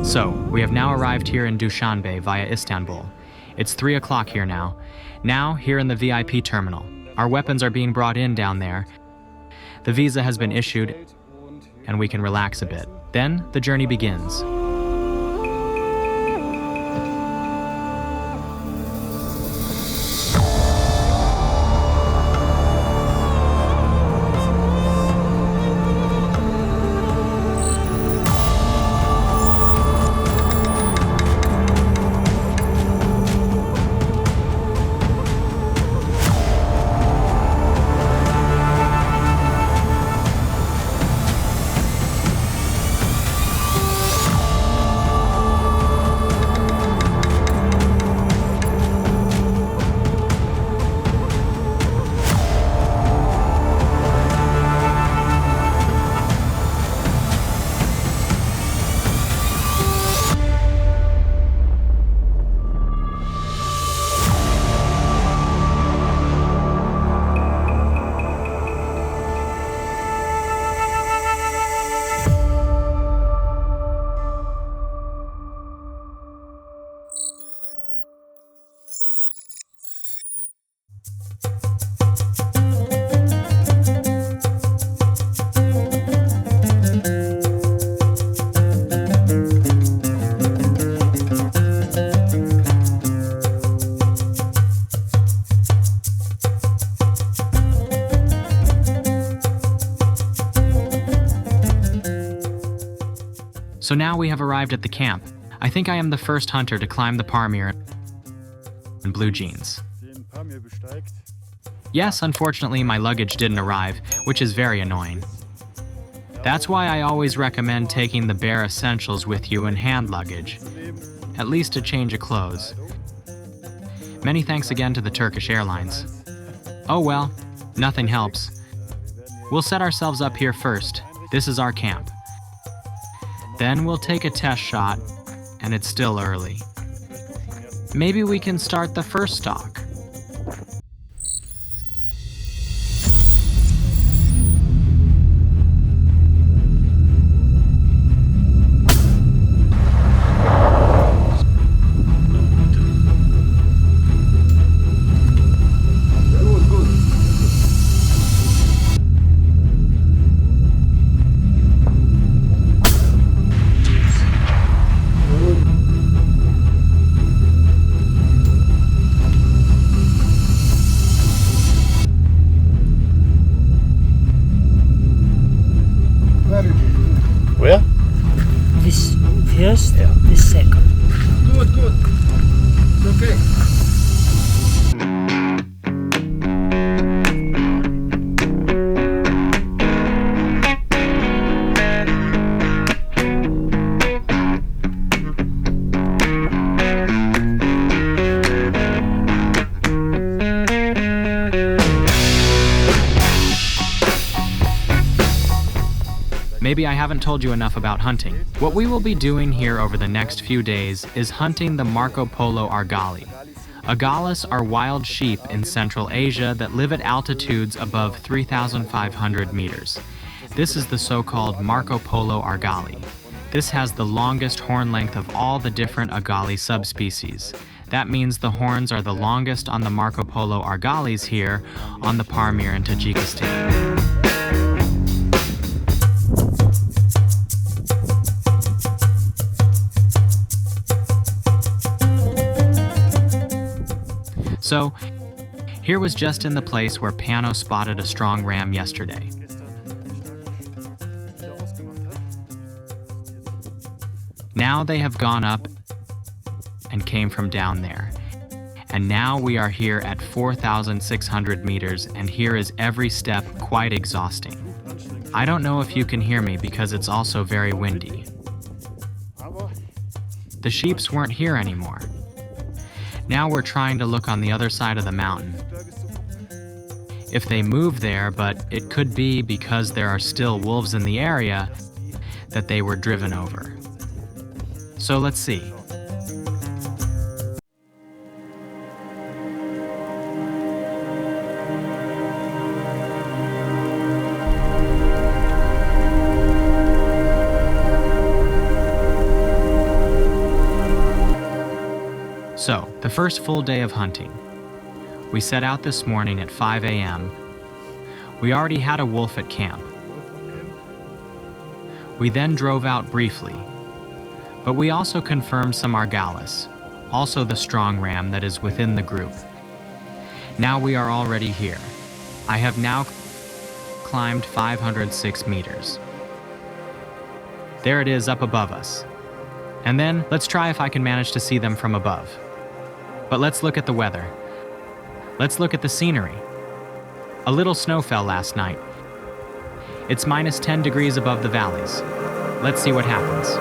So, we have now arrived here in Dushanbe via Istanbul. It's 3 o'clock here now. Now, here in the VIP terminal. Our weapons are being brought in down there. The visa has been issued, and we can relax a bit. Then, the journey begins. So now we have arrived at the camp. I think I am the first hunter to climb the Pamir in blue jeans. Yes, unfortunately my luggage didn't arrive, which is very annoying. That's why I always recommend taking the bare essentials with you in hand luggage, at least a change of clothes. Many thanks again to the Turkish Airlines. Oh well, nothing helps. We'll set ourselves up here first. This is our camp. Then we'll take a test shot, and it's still early. Maybe we can start the first stalk. Where? This first, Yeah. this second. Good, good. It's okay. Maybe I haven't told you enough about hunting. What we will be doing here over the next few days is hunting the Marco Polo Argali. Agalis are wild sheep in Central Asia that live at altitudes above 3,500 meters. This is the so-called Marco Polo Argali. This has the longest horn length of all the different Argali subspecies. That means the horns are the longest on the Marco Polo Argalis here on the Pamir in Tajikistan. So, here was just in the place where Pano spotted a strong ram yesterday. Now they have gone up and came from down there. And now we are here at 4,600 meters, and here is every step quite exhausting. I don't know if you can hear me because it's also very windy. The sheeps weren't here anymore. Now we're trying to look on the other side of the mountain. If they move there, but it could be because there are still wolves in the area that they were driven over. So let's see. So, the first full day of hunting. We set out this morning at 5 a.m. We already had a wolf at camp. We then drove out briefly, but we also confirmed some argalis, also the strong ram that is within the group. Now we are already here. I have now climbed 506 meters. There it is up above us. And then let's try if I can manage to see them from above. But let's look at the weather. Let's look at the scenery. A little snow fell last night. It's -10 degrees above the valleys. Let's see what happens.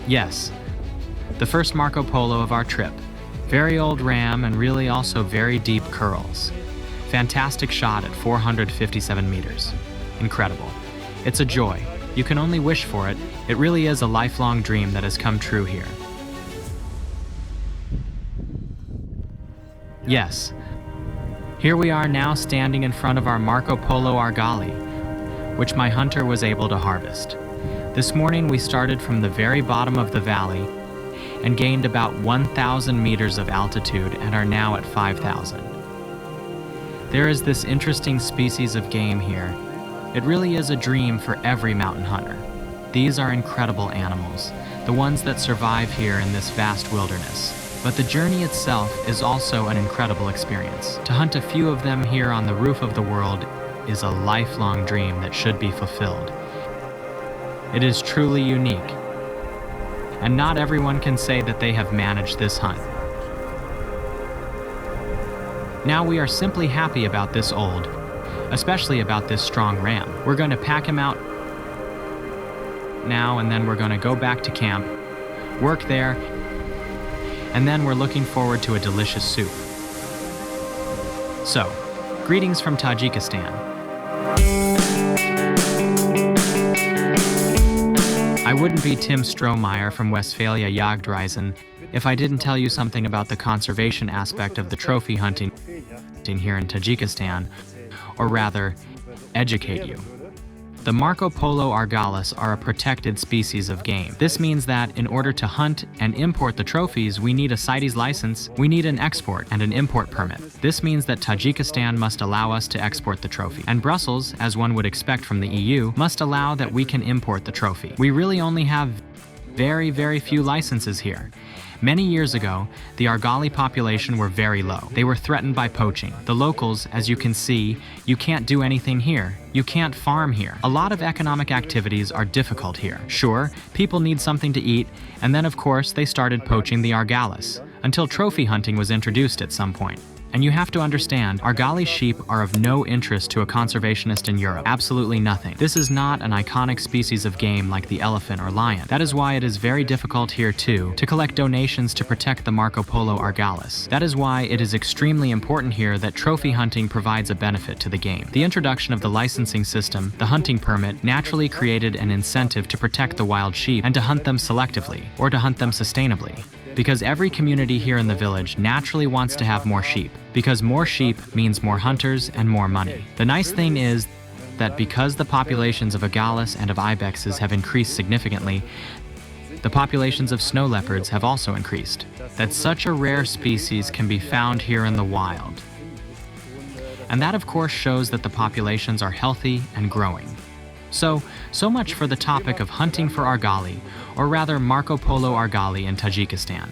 Yes, the first Marco Polo of our trip. Very old ram and really also very deep curls. Fantastic shot at 457 meters. Incredible. It's a joy. You can only wish for it. It really is a lifelong dream that has come true here. Yes. Here we are now standing in front of our Marco Polo Argali, which my hunter was able to harvest. This morning we started from the very bottom of the valley and gained about 1,000 meters of altitude and are now at 5,000. There is this interesting species of game here. It really is a dream for every mountain hunter. These are incredible animals, the ones that survive here in this vast wilderness. But the journey itself is also an incredible experience. To hunt a few of them here on the roof of the world is a lifelong dream that should be fulfilled. It is truly unique, and not everyone can say that they have managed this hunt. Now we are simply happy about this old, especially about this strong ram. We're going to pack him out now, and then we're going to go back to camp, work there, and then we're looking forward to a delicious soup. So, greetings from Tajikistan. I wouldn't be Tim Strohmeyer from Westphalia Jagdreisen if I didn't tell you something about the conservation aspect of the trophy hunting here in Tajikistan, or rather, educate you. The Marco Polo Argalis are a protected species of game. This means that in order to hunt and import the trophies, we need a CITES license, we need an export and an import permit. This means that Tajikistan must allow us to export the trophy. And Brussels, as one would expect from the EU, must allow that we can import the trophy. We really only have very few licenses here. Many years ago, the Argali population were very low. They were threatened by poaching. The locals, as you can see, you can't do anything here. You can't farm here. A lot of economic activities are difficult here. Sure, people need something to eat, and then of course they started poaching the Argalis, until trophy hunting was introduced at some point. And you have to understand, Argali sheep are of no interest to a conservationist in Europe. Absolutely nothing. This is not an iconic species of game like the elephant or lion. That is why it is very difficult here too to collect donations to protect the Marco Polo Argalis. That is why it is extremely important here that trophy hunting provides a benefit to the game. The introduction of the licensing system, the hunting permit, naturally created an incentive to protect the wild sheep and to hunt them selectively, or to hunt them sustainably. Because every community here in the village naturally wants to have more sheep, because more sheep means more hunters and more money. The nice thing is that because the populations of Argalis and of ibexes have increased significantly, the populations of snow leopards have also increased. That such a rare species can be found here in the wild. And that of course shows that the populations are healthy and growing. So much for the topic of hunting for Argali, or rather Marco Polo Argali in Tajikistan.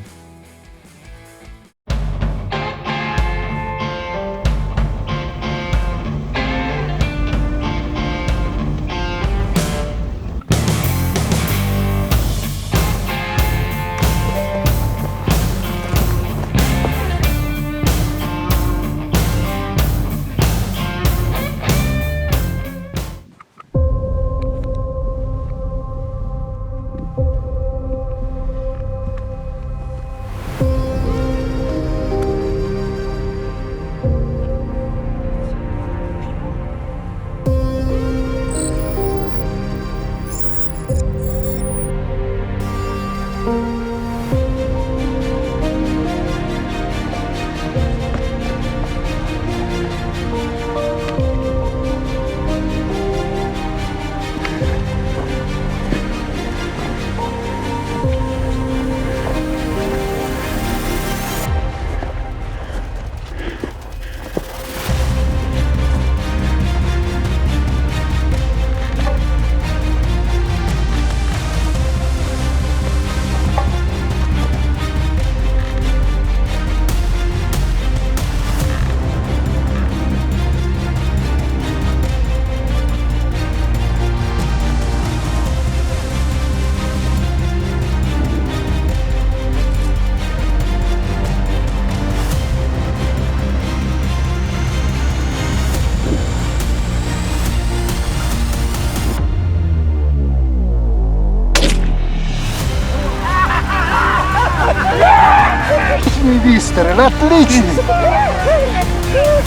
Мистер, отличный!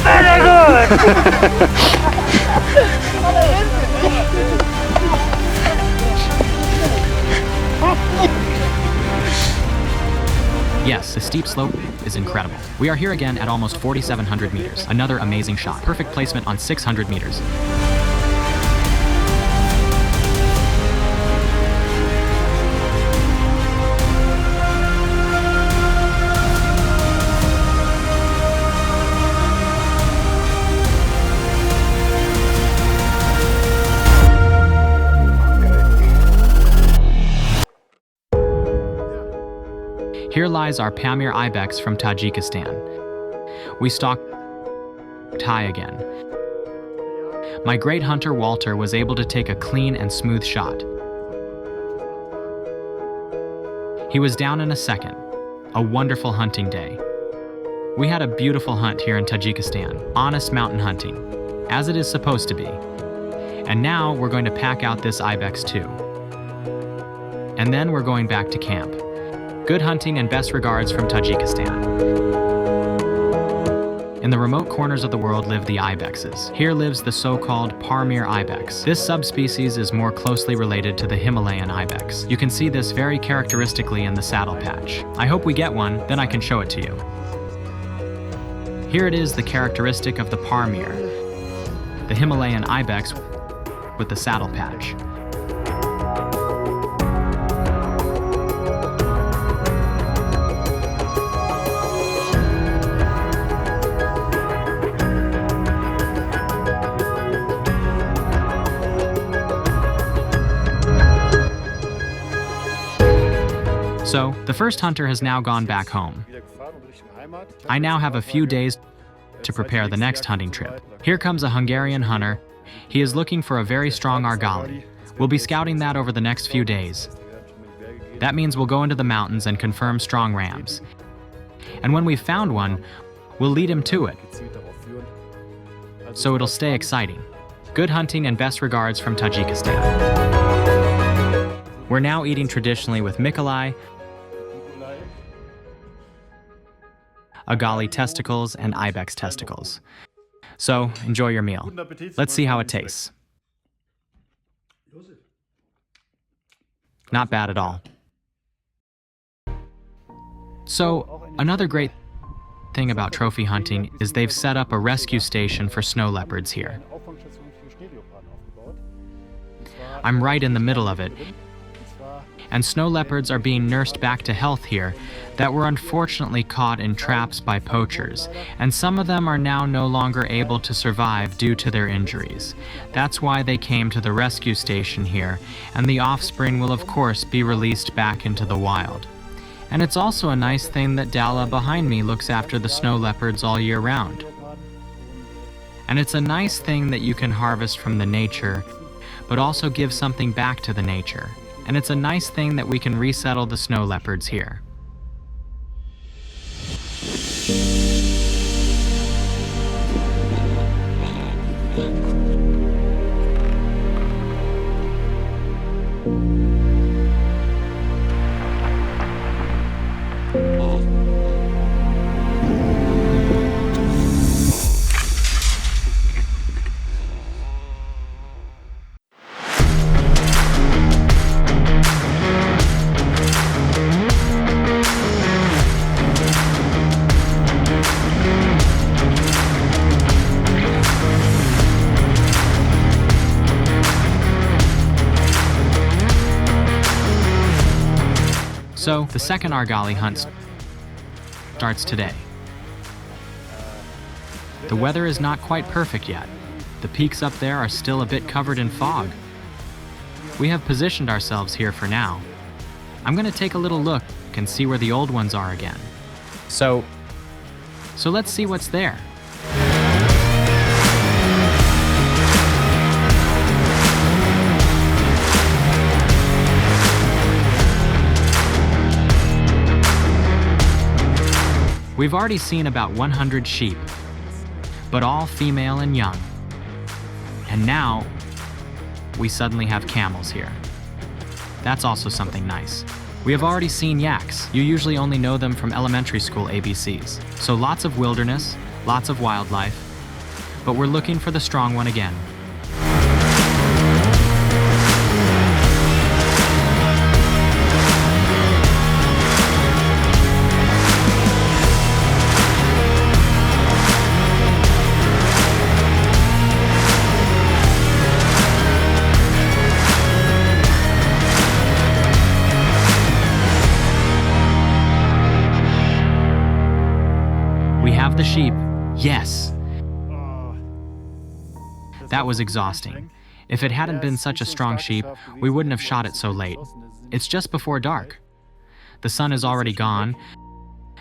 Very good! Yes, the steep slope is incredible. We are here again at almost 4,700 meters. Another amazing shot. Perfect placement on 600 meters. Here lies our Pamir ibex from Tajikistan. We stalked high again. My great hunter Walter was able to take a clean and smooth shot. He was down in a second. A wonderful hunting day. We had a beautiful hunt here in Tajikistan, honest mountain hunting, as it is supposed to be. And now we're going to pack out this ibex too. And then we're going back to camp. Good hunting and best regards from Tajikistan. In the remote corners of the world live the ibexes. Here lives the so-called Pamir ibex. This subspecies is more closely related to the Himalayan ibex. You can see this very characteristically in the saddle patch. I hope we get one, then I can show it to you. Here it is, the characteristic of the Pamir. The Himalayan ibex with the saddle patch. So, the first hunter has now gone back home. I now have a few days to prepare the next hunting trip. Here comes a Hungarian hunter. He is looking for a very strong Argali. We'll be scouting that over the next few days. That means we'll go into the mountains and confirm strong rams. And when we've found one, we'll lead him to it. So it'll stay exciting. Good hunting and best regards from Tajikistan. We're now eating traditionally with Mikolai, Argali testicles, and ibex testicles. So, enjoy your meal. Let's see how it tastes. Not bad at all. So, another great thing about trophy hunting is they've set up a rescue station for snow leopards here. I'm right in the middle of it. And snow leopards are being nursed back to health here that were unfortunately caught in traps by poachers, and some of them are now no longer able to survive due to their injuries. That's why they came to the rescue station here, and the offspring will of course be released back into the wild. And it's also a nice thing that Dala behind me looks after the snow leopards all year round. And it's a nice thing that you can harvest from the nature, but also give something back to the nature. And it's a nice thing that we can resettle the snow leopards here. So, the second Argali hunt starts today. The weather is not quite perfect yet. The peaks up there are still a bit covered in fog. We have positioned ourselves here for now. I'm going to take a little look and see where the old ones are again. So let's see what's there. We've already seen about 100 sheep, but all female and young. And now, we suddenly have camels here. That's also something nice. We have already seen yaks. You usually only know them from elementary school ABCs. So lots of wilderness, lots of wildlife, but we're looking for the strong one again. The sheep. Yes. That was exhausting. If it hadn't been such a strong sheep, we wouldn't have shot it so late. It's just before dark. The sun is already gone,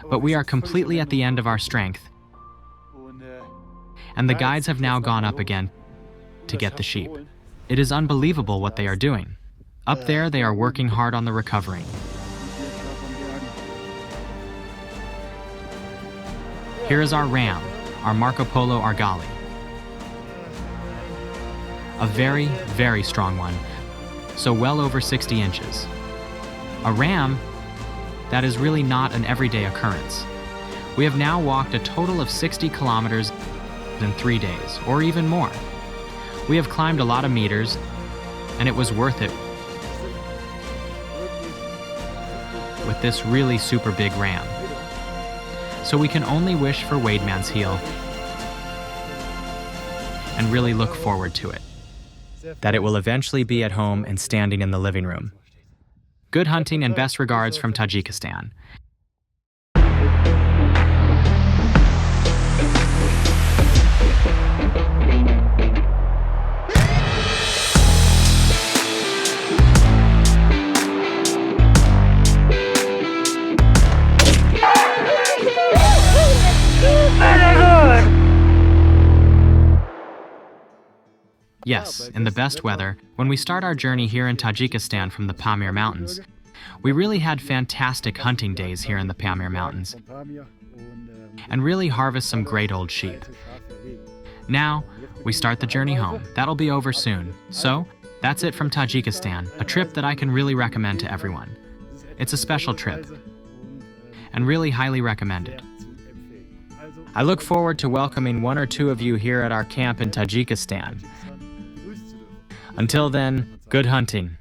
but we are completely at the end of our strength. And the guides have now gone up again to get the sheep. It is unbelievable what they are doing. Up there, they are working hard on the recovery. Here is our ram, our Marco Polo Argali. A very, very strong one, so well over 60 inches. A ram that is really not an everyday occurrence. We have now walked a total of 60 kilometers in 3 days, or even more. We have climbed a lot of meters, and it was worth it with this really super big ram. So we can only wish for Wademan's heel and really look forward to it. that it will eventually be at home and standing in the living room. Good hunting and best regards from Tajikistan. Yes, in the best weather, when we start our journey here in Tajikistan from the Pamir Mountains, we really had fantastic hunting days here in the Pamir Mountains and really harvest some great old sheep. Now, we start the journey home. That'll be over soon. So, that's it from Tajikistan, a trip that I can really recommend to everyone. It's a special trip and really highly recommended. I look forward to welcoming one or two of you here at our camp in Tajikistan. Until then, good hunting.